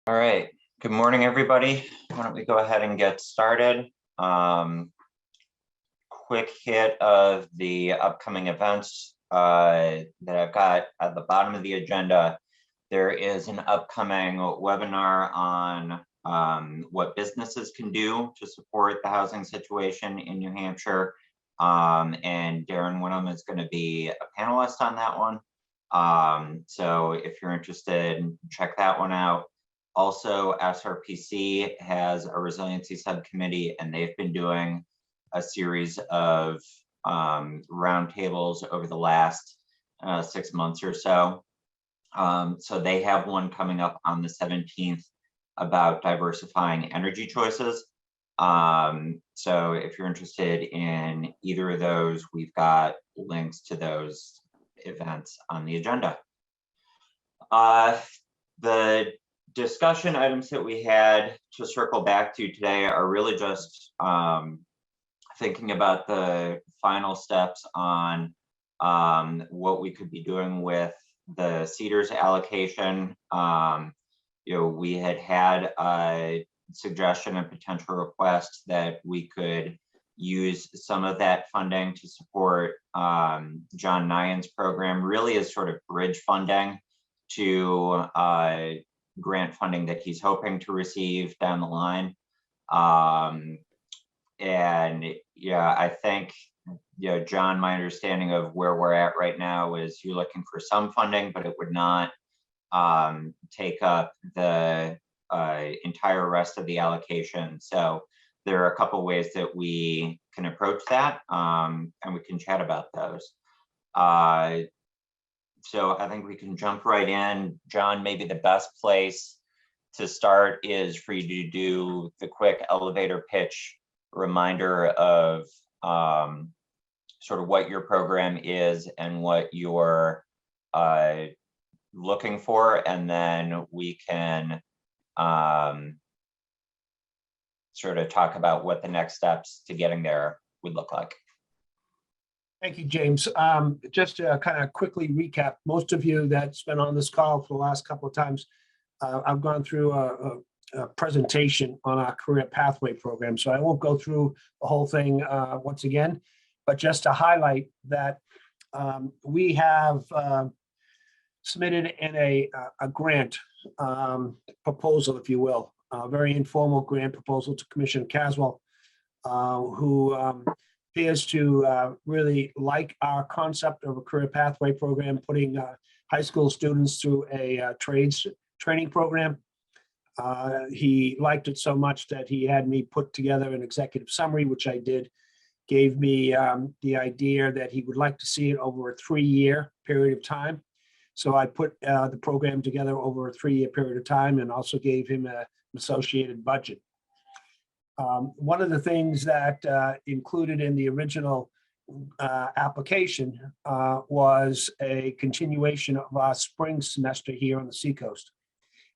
All right. Good morning, everybody. Why don't we go ahead and get started? Quick hit of the upcoming events that I've got at the bottom of the agenda. There is an upcoming webinar on what businesses can do to support the housing situation in New Hampshire. And Darren Winham is going to be a panelist on that one. So if you're interested, check that one out. Also, SRPC has a resiliency subcommittee, and they've been doing a series of roundtables over the last 6 months or so. So they have one coming up on the 17th about diversifying energy choices. So if you're interested in either of those, we've got links to those events on the agenda. The discussion items that we had to circle back to today are really just thinking about the final steps on what we could be doing with the CEDRS allocation. We had a suggestion and potential request that we could use some of that funding to support John Nyan's program, really as sort of bridge funding to grant funding that he's hoping to receive down the line. And yeah, I think, John, my understanding of where we're at right now is you're looking for some funding, but it would not take up the entire rest of the allocation. So there are a couple ways that we can approach that, and we can chat about those. So I think we can jump right in. John, maybe the best place to start is for you to do the quick elevator pitch reminder of sort of what your program is and what you're looking for, and then we can sort of talk about what the next steps to getting there would look like. Thank you, James. Just to kind of quickly recap, most of you that's been on this call for the last couple of times, I've gone through a presentation on our career pathway program. So I won't go through the whole thing once again, but just to highlight that we have submitted in a grant proposal, if you will, a very informal grant proposal to Commissioner Caswell, who appears to really like our concept of a career pathway program, putting high school students through a trades training program. He liked it so much that he had me put together an executive summary, which I did, gave me the idea that he would like to see it over a 3-year period of time. So I put the program together over a 3-year period of time and also gave him an associated budget. One of the things that included in the original application was a continuation of our spring semester here on the Seacoast.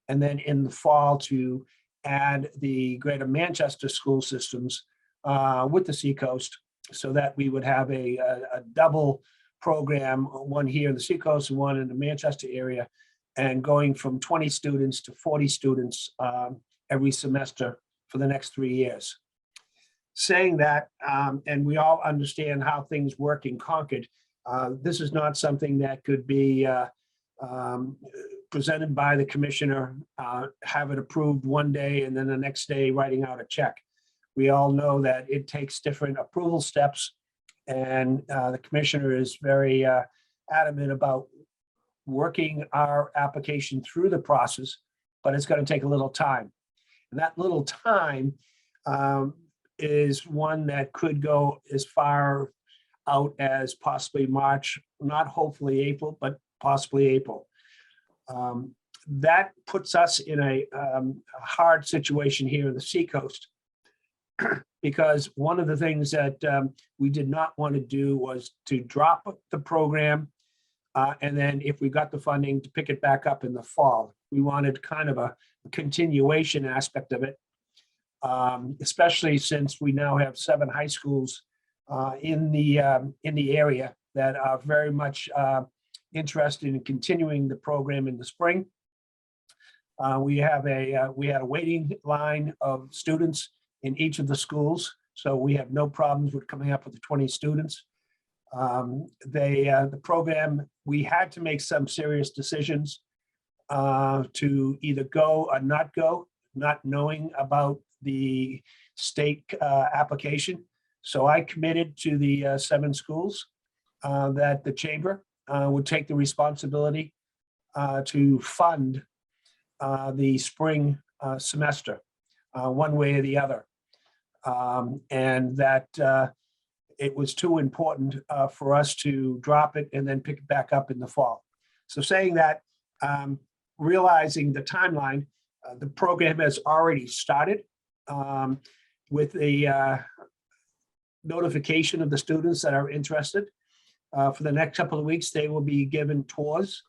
And then in the fall to add the Greater Manchester school systems with the Seacoast, so that we would have a double program, one here in the Seacoast and one in the Manchester area, and going from 20 students to 40 students every semester for the next 3 years. Saying that, and we all understand how things work in Concord, this is not something that could be presented by the commissioner, have it approved one day, and then the next day writing out a check. We all know that it takes different approval steps, and the commissioner is very adamant about working our application through the process, but it's going to take a little time. And that little time is one that could go as far out as possibly March, not hopefully April, but possibly April. That puts us in a hard situation here in the Seacoast, because one of the things that we did not want to do was to drop the program and then if we got the funding to pick it back up in the fall. We wanted kind of a continuation aspect of it, especially since we now have 7 high schools in the area that are very much interested in continuing the program in the spring. We had a waiting line of students in each of the schools, so we have no problems with coming up with the 20 students. The program, we had to make some serious decisions to either go or not go, not knowing about the state application. So I committed to the 7 schools that the chamber would take the responsibility to fund the spring semester, one way or the other. And that it was too important for us to drop it and then pick it back up in the fall. So saying that, realizing the timeline, the program has already started with the notification of the students that are interested. For the next couple of weeks, they will be given tours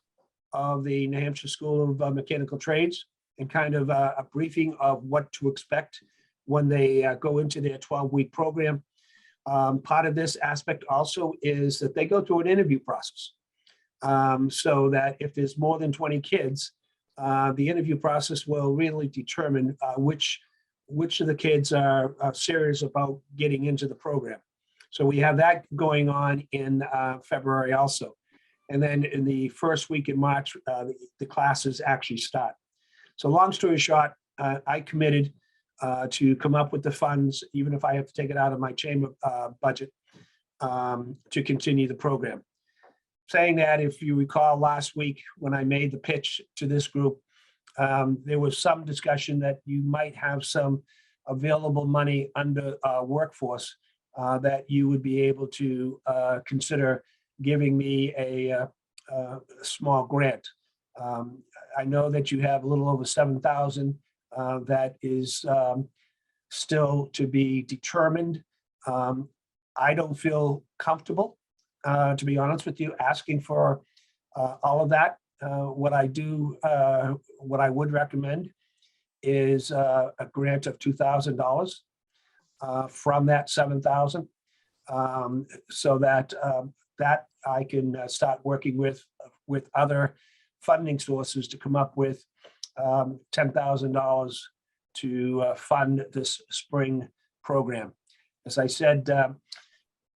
of the New Hampshire School of Mechanical Trades and kind of a briefing of what to expect when they go into their 12-week program. Part of this aspect also is that they go through an interview process. So that if there's more than 20 kids, the interview process will really determine which of the kids are serious about getting into the program. So we have that going on in February also. And then in the first week in March, the classes actually start. So long story short, I committed to come up with the funds, even if I have to take it out of my chamber budget, to continue the program. Saying that, if you recall last week when I made the pitch to this group, there was some discussion that you might have some available money under workforce that you would be able to consider giving me a small grant. I know that you have a little over 7,000 that is still to be determined. I don't feel comfortable, to be honest with you, asking for all of that. What I would recommend is a grant of $2,000 from that 7,000, so that that I can start working with other funding sources to come up with $10,000 to fund this spring program. As I said,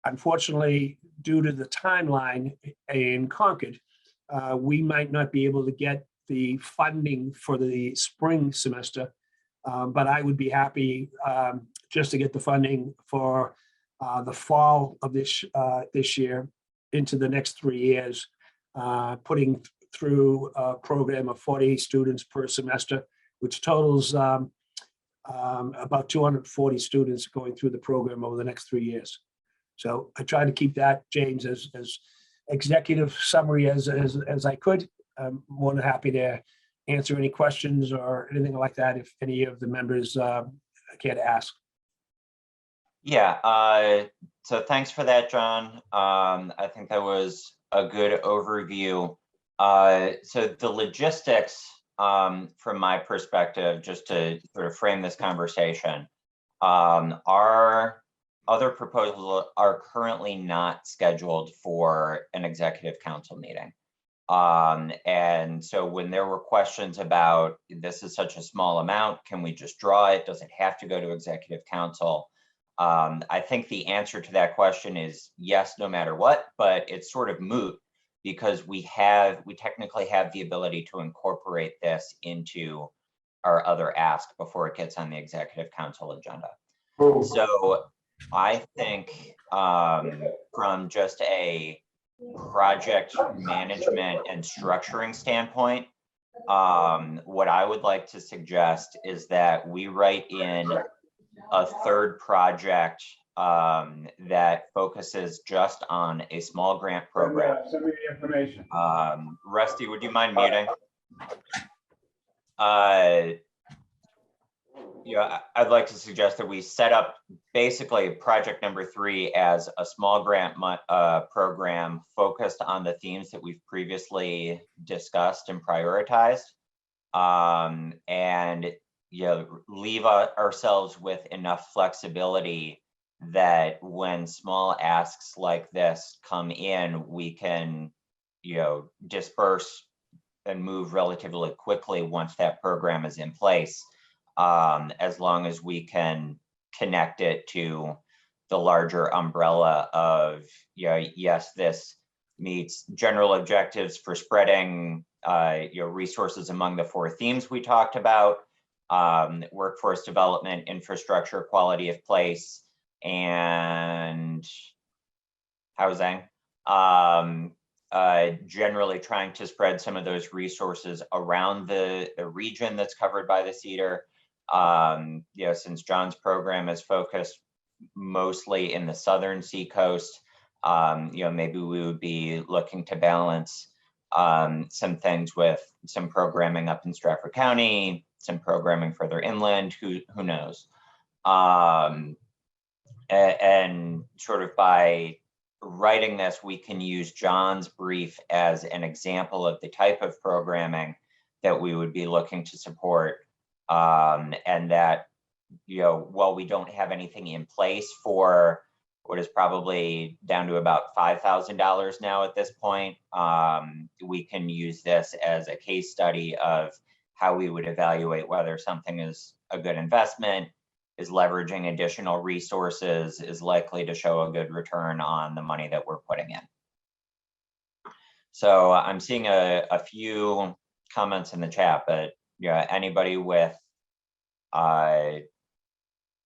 unfortunately, due to the timeline in Concord, we might not be able to get the funding for the spring semester, but I would be happy just to get the funding for the fall of this year into the next 3 years, putting through a program of 40 students per semester, which totals about 240 students going through the program over the next 3 years. So I try to keep that, James, as executive summary as I could. I'm more than happy to answer any questions or anything like that if any of the members care to ask. Yeah, so thanks for that, John. I think that was a good overview. So the logistics, from my perspective, just to sort of frame this conversation, our other proposals are currently not scheduled for an executive council meeting. And so when there were questions about, this is such a small amount, can we just draw it? Does it have to go to executive council? I think the answer to that question is yes, no matter what, but it's sort of moot because we technically have the ability to incorporate this into our other ask before it gets on the executive council agenda. So I think from just a project management and structuring standpoint, what I would like to suggest is that we write in a third project that focuses just on a small grant program. Send me the information. Rusty, would you mind muting? Yeah, I'd like to suggest that we set up basically project number 3 as a small grant program focused on the themes that we've previously discussed and prioritized, and leave ourselves with enough flexibility that when small asks like this come in, we can disperse and move relatively quickly once that program is in place, as long as we can connect it to the larger umbrella of, yes, this meets general objectives for spreading resources among the 4 themes we talked about: workforce development, infrastructure, quality of place, and housing. Generally trying to spread some of those resources around the region that's covered by the CEDR. Since John's program is focused mostly in the southern Seacoast, maybe we would be looking to balance some things with some programming up in Stratford County, some programming further inland, who knows. And sort of by writing this, we can use John's brief as an example of the type of programming that we would be looking to support. And that, while we don't have anything in place for what is probably down to about $5,000 now at this point, we can use this as a case study of how we would evaluate whether something is a good investment, is leveraging additional resources, is likely to show a good return on the money that we're putting in. So I'm seeing a few comments in the chat, but anybody with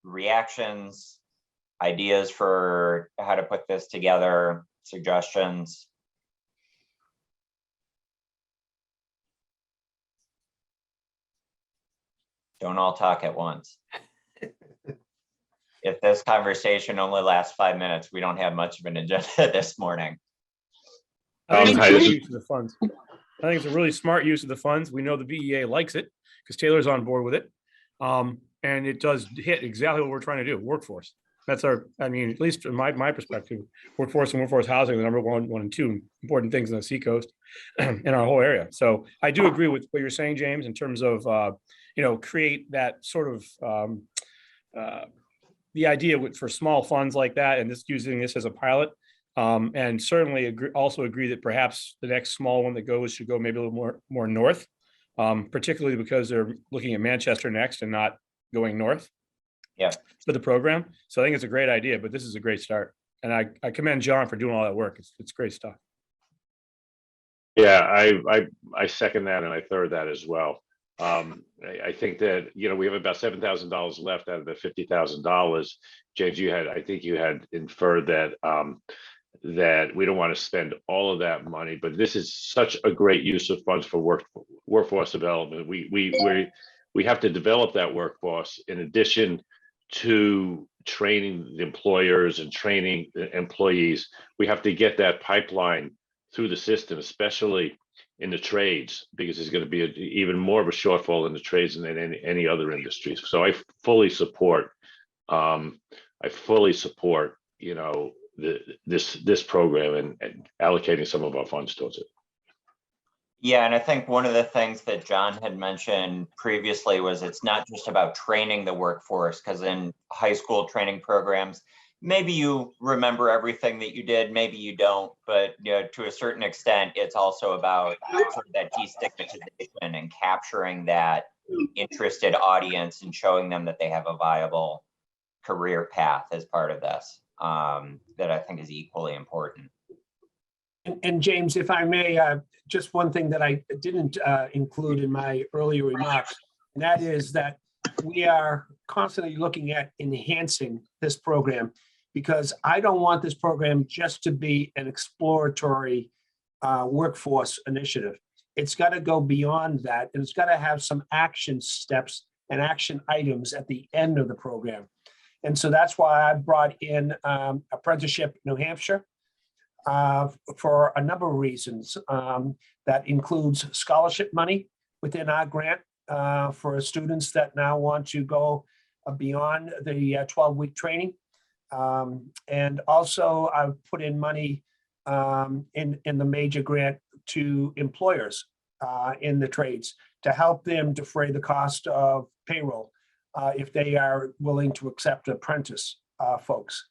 reactions, ideas for how to put this together, suggestions? Don't all talk at once. If this conversation only lasts 5 minutes, we don't have much of an agenda this morning. I think it's a great use of the funds. I think it's a really smart use of the funds. We know the BEA likes it because Taylor's on board with it. And it does hit exactly what we're trying to do, workforce. That's at least from my perspective, workforce and workforce housing are the number one and two important things in the Seacoast in our whole area. So I do agree with what you're saying, James, in terms of, create that sort of, the idea for small funds like that, and using this as a pilot, and certainly also agree that perhaps the next small one that goes should go maybe a little more north, particularly because they're looking at Manchester next and not going north. Yeah, for the program. So I think it's a great idea, but this is a great start, and I commend John for doing all that work. It's great stuff. Yeah, I second that, and I third that as well. I think that, we have about $7,000 left out of the $50,000. James, I think you had inferred that that we don't want to spend all of that money, but this is such a great use of funds for workforce development. We have to develop that workforce in addition to training the employers and training the employees. We have to get that pipeline through the system, especially in the trades, because there's going to be even more of a shortfall in the trades than in any other industries. So I fully support, this program and allocating some of our funds towards it. Yeah, and I think one of the things that John had mentioned previously was it's not just about training the workforce, because in high school training programs, maybe you remember everything that you did, maybe you don't, but to a certain extent, it's also about sort of that destigmatization and capturing that interested audience and showing them that they have a viable career path as part of this, that I think is equally important. And James, if I may, just one thing that I didn't include in my earlier remarks, and that is that we are constantly looking at enhancing this program, because I don't want this program just to be an exploratory workforce initiative. It's got to go beyond that, and it's got to have some action steps and action items at the end of the program. And so that's why I brought in Apprenticeship New Hampshire for a number of reasons. That includes scholarship money within our grant for students that now want to go beyond the 12-week training. And also I've put in money in the major grant to employers in the trades to help them defray the cost of payroll if they are willing to accept apprentice folks.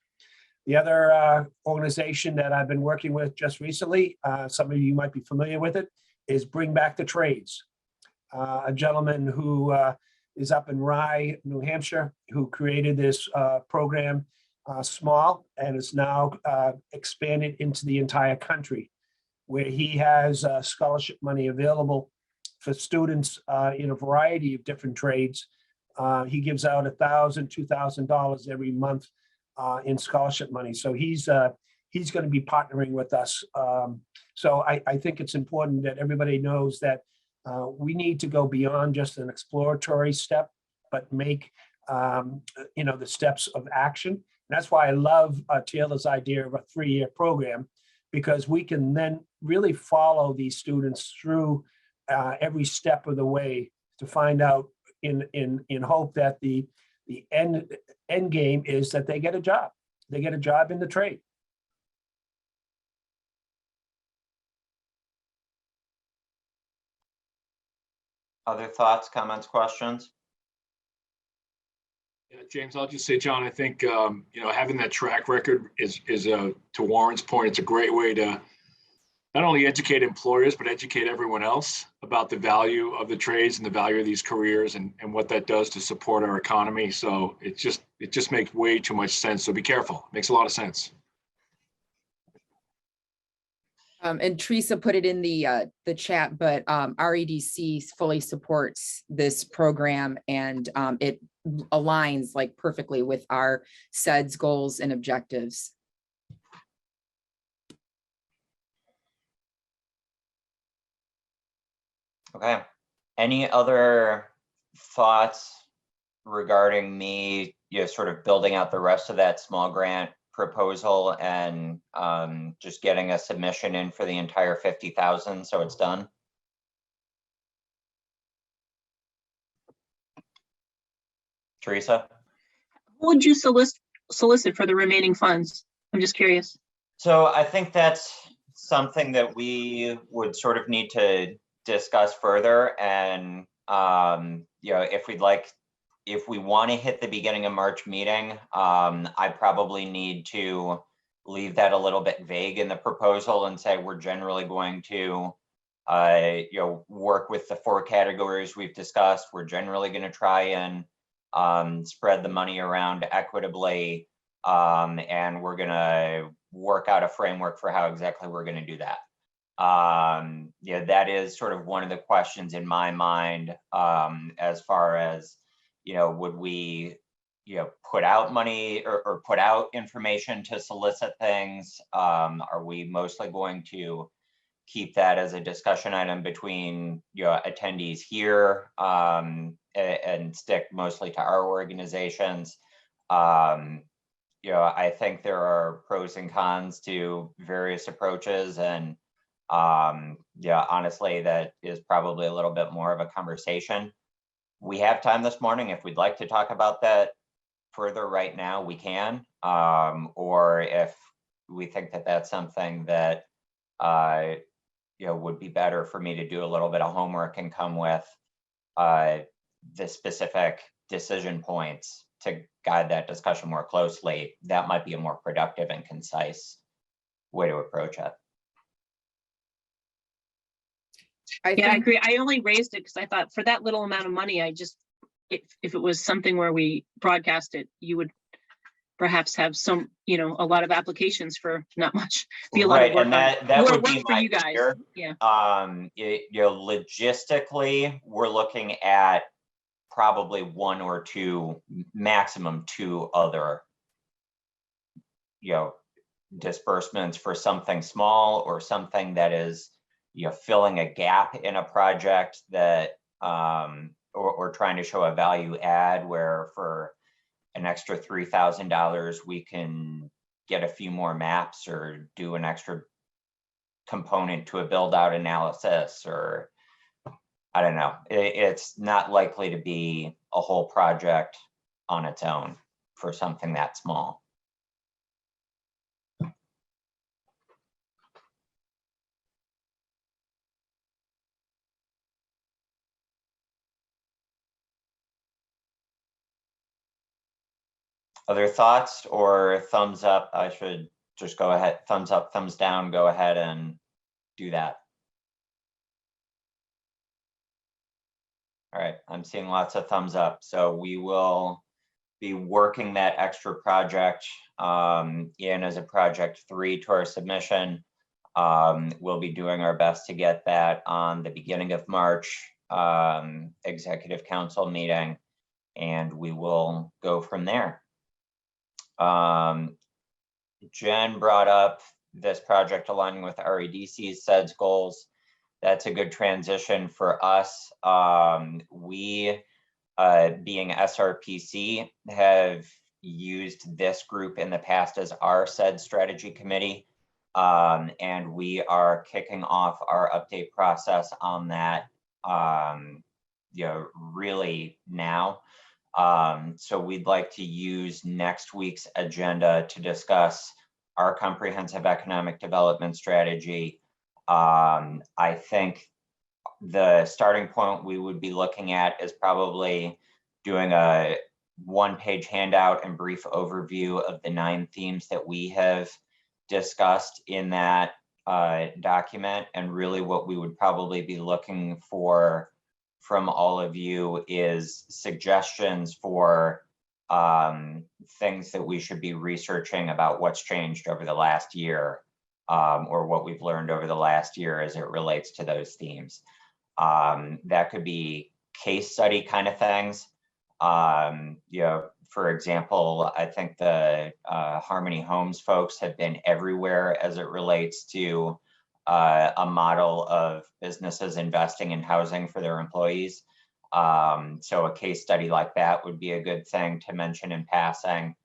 The other organization that I've been working with just recently, some of you might be familiar with it, is Bring Back the Trades. A gentleman who is up in Rye, New Hampshire, who created this program small and is now expanded into the entire country, where he has scholarship money available for students in a variety of different trades. He gives out $1,000, $2,000 every month in scholarship money. So he's going to be partnering with us. So I think it's important that everybody knows that we need to go beyond just an exploratory step, but make the steps of action. And that's why I love Taylor's idea of a 3-year program, because we can then really follow these students through every step of the way to find out in hope that the end game is that they get a job. They get a job in the trade. Other thoughts, comments, questions? Yeah, James, I'll just say, John, I think, having that track record is to Warren's point, it's a great way to not only educate employers, but educate everyone else about the value of the trades and the value of these careers and what that does to support our economy. So it just makes way too much sense. So be careful. It makes a lot of sense. And Teresa put it in the chat, but REDC fully supports this program, and it aligns like perfectly with our CEDS goals and objectives. Okay. Any other thoughts regarding me, sort of building out the rest of that small grant proposal and just getting a submission in for the entire 50,000 so it's done? Teresa? Who would you solicit for the remaining funds? I'm just curious. So I think that's something that we would sort of need to discuss further, and if we want to hit the beginning of March meeting, I probably need to leave that a little bit vague in the proposal and say we're generally going to work with the 4 categories we've discussed. We're generally going to try and spread the money around equitably, and we're going to work out a framework for how exactly we're going to do that. That is sort of one of the questions in my mind, as far as, would we, put out money or put out information to solicit things? Are we mostly going to keep that as a discussion item between, attendees here, and stick mostly to our organizations? I think there are pros and cons to various approaches, and honestly, that is probably a little bit more of a conversation. We have time this morning. If we'd like to talk about that further right now, we can. Or if we think that that's something that would be better for me to do a little bit of homework and come with the specific decision points to guide that discussion more closely, that might be a more productive and concise way to approach it. I agree. I only raised it because I thought for that little amount of money, if it was something where we broadcast it, you would perhaps have some, a lot of applications for not much. Be a lot of work, and that would be for you guys. fear. Yeah. Logistically, we're looking at probably 1 or 2, maximum 2 other, disbursements for something small or something that is, filling a gap in a project that, or trying to show a value add where for an extra $3,000, we can get a few more maps or do an extra component to a build out analysis, or I don't know. It's not likely to be a whole project on its own for something that small. Other thoughts or thumbs up? I should just go ahead, thumbs up, thumbs down, go ahead and do that. All right, I'm seeing lots of thumbs up. So we will be working that extra project in as a project 3 to our submission. We'll be doing our best to get that on the beginning of March executive council meeting, and we will go from there. Jen brought up this project aligning with REDC's CEDS goals. That's a good transition for us. We, being SRPC, have used this group in the past as our CEDS strategy committee. And we are kicking off our update process on that, really now. So we'd like to use next week's agenda to discuss our comprehensive economic development strategy. I think the starting point we would be looking at is probably doing a 1-page handout and brief overview of the 9 themes that we have discussed in that document. And really what we would probably be looking for from all of you is suggestions for things that we should be researching about what's changed over the last year, or what we've learned over the last year as it relates to those themes. That could be case study kind of things. For example, I think the Harmony Homes folks have been everywhere as it relates to a model of businesses investing in housing for their employees. So a case study like that would be a good thing to mention in passing.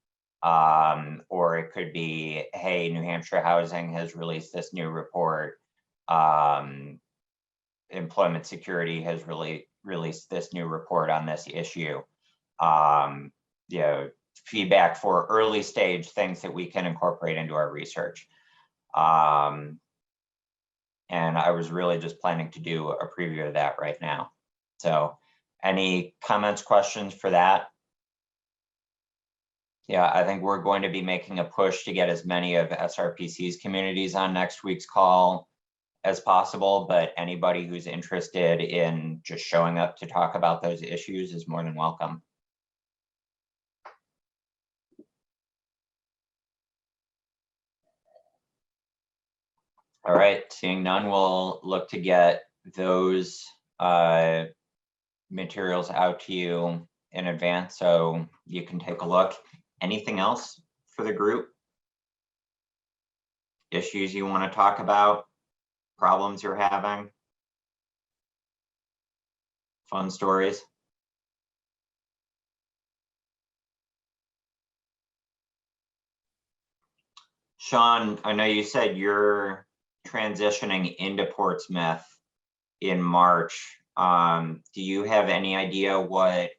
Or it could be, hey, New Hampshire Housing has released this new report. Employment Security has released this new report on this issue. Feedback for early stage things that we can incorporate into our research. And I was really just planning to do a preview of that right now. So any comments, questions for that? Yeah, I think we're going to be making a push to get as many of SRPC's communities on next week's call as possible, but anybody who's interested in just showing up to talk about those issues is more than welcome. All right, seeing none, we'll look to get those materials out to you in advance so you can take a look. Anything else for the group? Issues you want to talk about? Problems you're having? Fun stories? Sean, I know you said you're transitioning into Portsmouth in March. Do you have any idea what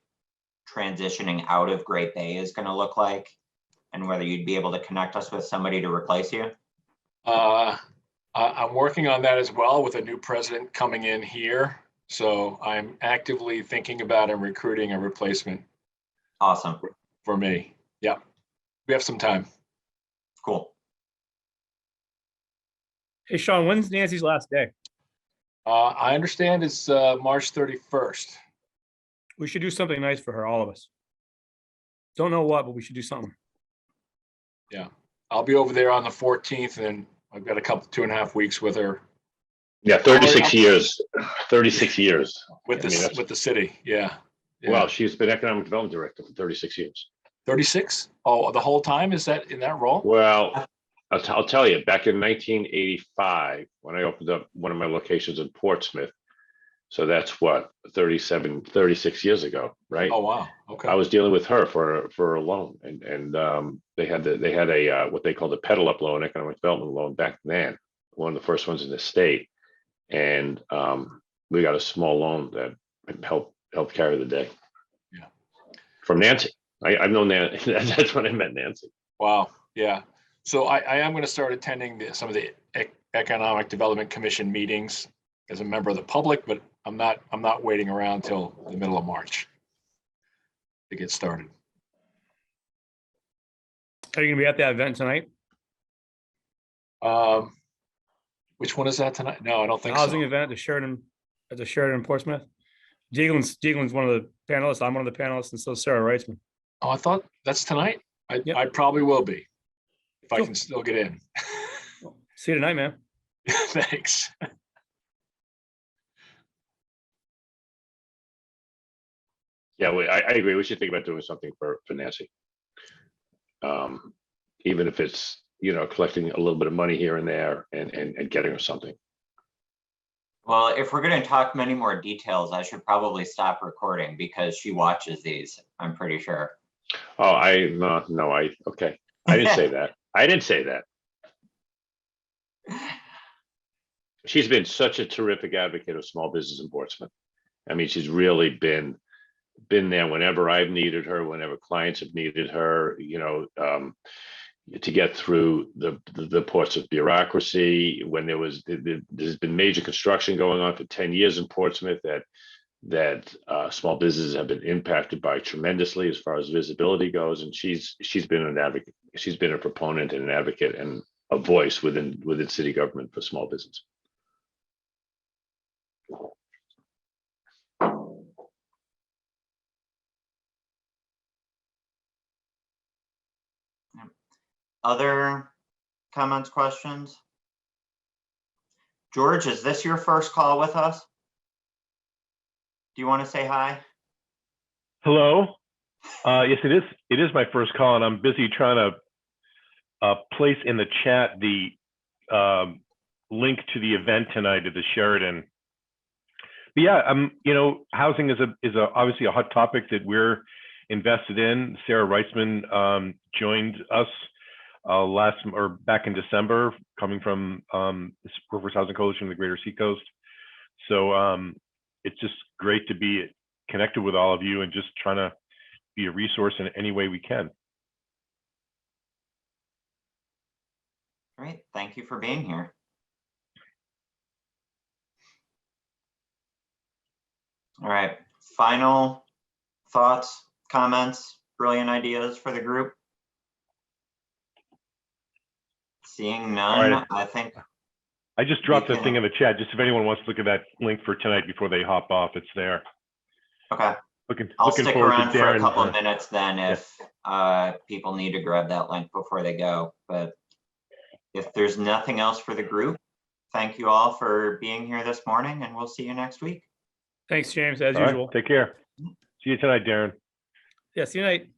transitioning out of Great Bay is going to look like, and whether you'd be able to connect us with somebody to replace you? I'm working on that as well with a new president coming in here. So I'm actively thinking about and recruiting a replacement. Awesome. For me. Yeah. We have some time. Cool. Hey, Sean, when's Nancy's last day? I understand it's March 31st. We should do something nice for her, all of us. Don't know what, but we should do something. Yeah. I'll be over there on the 14th, and I've got a couple, 2.5 weeks with her. Yeah, 36 years. 36 years. With the city. Yeah. Well, she's been economic development director for 36 years. 36? Oh, the whole time? Is that in that role? Well, I'll tell you, back in 1985, when I opened up one of my locations in Portsmouth, so that's what, 36 years ago, right? Oh, wow. Okay. I was dealing with her for a loan, and they had a what they called a pedal up loan, economic development loan back then, one of the first ones in the state, and we got a small loan that helped carry the day. Yeah. From Nancy. I've known Nancy. That's when I met Nancy. Wow. Yeah. So I am going to start attending some of the Economic Development Commission meetings as a member of the public, but I'm not waiting around till the middle of March to get started. Are you going to be at that event tonight? Which one is that tonight? No, I don't think Housing so. event at the Sheraton in Portsmouth. Deaglin's one of the panelists. I'm one of the panelists, and so is Sarah Reitzman. Oh, I thought that's tonight. Yep. I probably will be if I Cool. can still get in. See you tonight, man. Thanks. Yeah, I agree. We should think about doing something for Nancy. Even if it's, collecting a little bit of money here and there and getting her something. Well, if we're going to talk many more details, I should probably stop recording because she watches these, I'm pretty sure. Oh, okay. I didn't say that. I didn't say that. She's been such a terrific advocate of small business in Portsmouth. I mean, she's really been there whenever I've needed her, whenever clients have needed her, to get through the Portsmouth bureaucracy. When there's been major construction going on for 10 years in Portsmouth that small businesses have been impacted by tremendously as far as visibility goes. And she's been an advocate. She's been a proponent and an advocate and a voice within city government for small business. Other comments, questions? George, is this your first call with us? Do you want to say hi? Hello. Yes, it is. It is my first call, and I'm busy trying to place in the chat the link to the event tonight at the Sheraton. But yeah, housing is obviously a hot topic that we're invested in. Sarah Reitzman joined us back in December, coming from Workforce Housing Coalition of the Greater Seacoast. So it's just great to be connected with all of you and just trying to be a resource in any way we can. Great, thank you for being here. All right, final thoughts, comments, brilliant ideas for the group? Seeing none, All right. I think. I just dropped the thing in the chat, just if anyone wants to look at that link for tonight before they hop off, it's there. Okay. I'll stick around for a couple of minutes then if people need to grab that link before they go. But if there's nothing else for the group, thank you all for being here this morning, and we'll see you next week. Thanks, James, as All usual. Right, take care. See you tonight, Darren. Yeah, see you tonight.